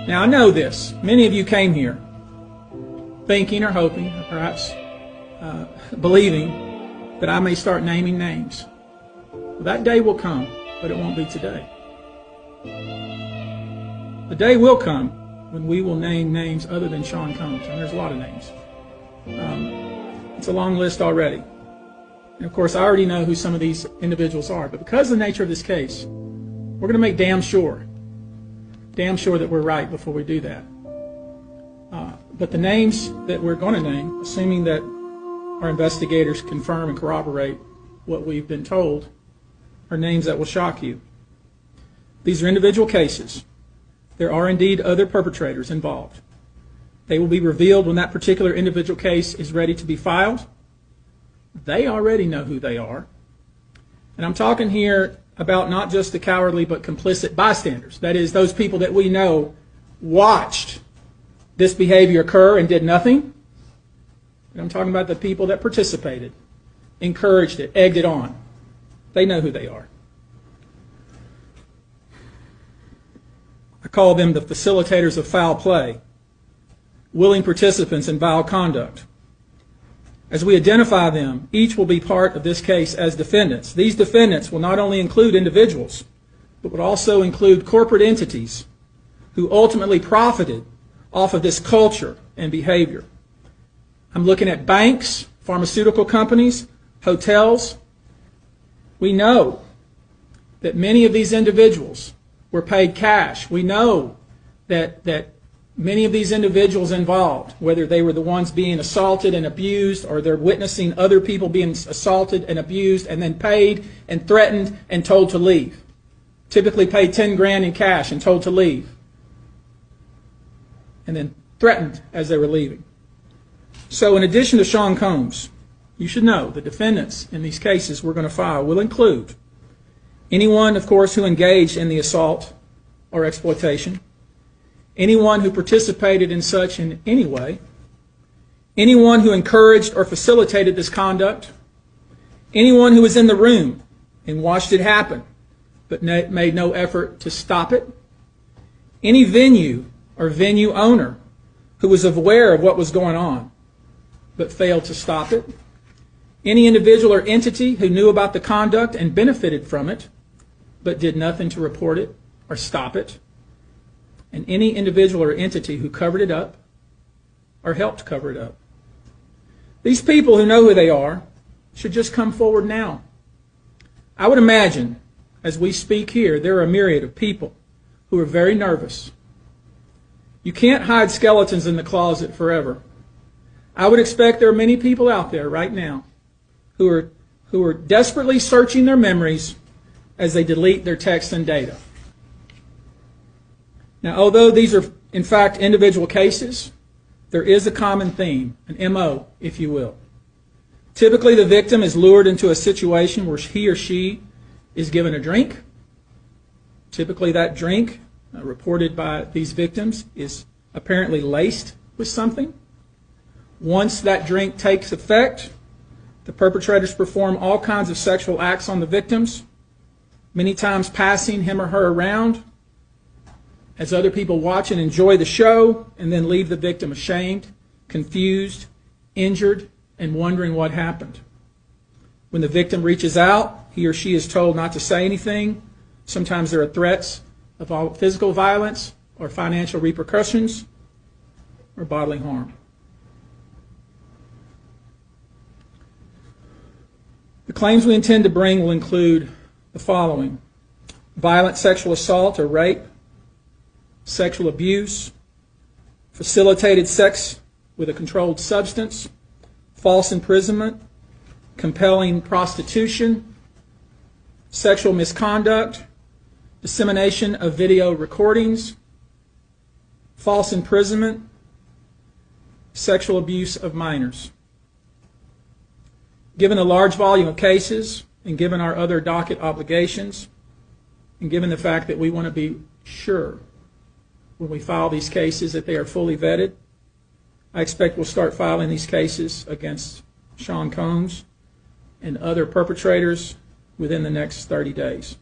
Now I know this. Many of you came here thinking or hoping or perhaps believing that I may start naming names. Well, that day will come, but it won't be today. The day will come when we will name names other than Sean Combs, and there's a lot of names. It's a long list already. And of course, I already know who some of these individuals are, but because of the nature of this case, we're going to make damn sure that we're right before we do that. But the names that we're going to name, assuming that our investigators confirm and corroborate what we've been told, are names that will shock you. These are individual cases. There are indeed other perpetrators involved. They will be revealed when that particular individual case is ready to be filed. They already know who they are. And I'm talking here about not just the cowardly but complicit bystanders. That is, those people that we know watched this behavior occur and did nothing. And I'm talking about the people that participated, encouraged it, egged it on. They know who they are. I call them the facilitators of foul play, willing participants in vile conduct. As we identify them, each will be part of this case as defendants. These defendants will not only include individuals, but would also include corporate entities who ultimately profited off of this culture and behavior. I'm looking at banks, pharmaceutical companies, hotels. We know that many of these individuals were paid cash. We know that many of these individuals involved, whether they were the ones being assaulted and abused or they're witnessing other people being assaulted and abused and then paid and threatened and told to leave. Typically paid 10 grand in cash and told to leave. And then threatened as they were leaving. So in addition to Sean Combs, you should know the defendants in these cases we're going to file will include anyone, of course, who engaged in the assault or exploitation, anyone who participated in such in any way, anyone who encouraged or facilitated this conduct, anyone who was in the room and watched it happen but made no effort to stop it, any venue or venue owner who was aware of what was going on but failed to stop it, any individual or entity who knew about the conduct and benefited from it but did nothing to report it or stop it, and any individual or entity who covered it up or helped cover it up. These people who know who they are should just come forward now. I would imagine, as we speak here, there are a myriad of people who are very nervous. You can't hide skeletons in the closet forever. I would expect there are many people out there right now who are desperately searching their memories as they delete their texts and data. Now, although these are, in fact, individual cases, there is a common theme, an MO, if you will. Typically, the victim is lured into a situation where he or she is given a drink. Typically, that drink, reported by these victims, is apparently laced with something. Once that drink takes effect, the perpetrators perform all kinds of sexual acts on the victims, many times passing him or her around as other people watch and enjoy the show, and then leave the victim ashamed, confused, injured, and wondering what happened. When the victim reaches out, he or she is told not to say anything. Sometimes there are threats of physical violence or financial repercussions or bodily harm. The claims we intend to bring will include the following: violent sexual assault or rape, sexual abuse, facilitated sex with a controlled substance, false imprisonment, compelling prostitution, sexual misconduct, dissemination of video recordings, false imprisonment, sexual abuse of minors. Given the large volume of cases, and given our other docket obligations, and given the fact that we want to be sure when we file these cases that they are fully vetted, I expect we'll start filing these cases against Sean Combs and other perpetrators within the next 30 days.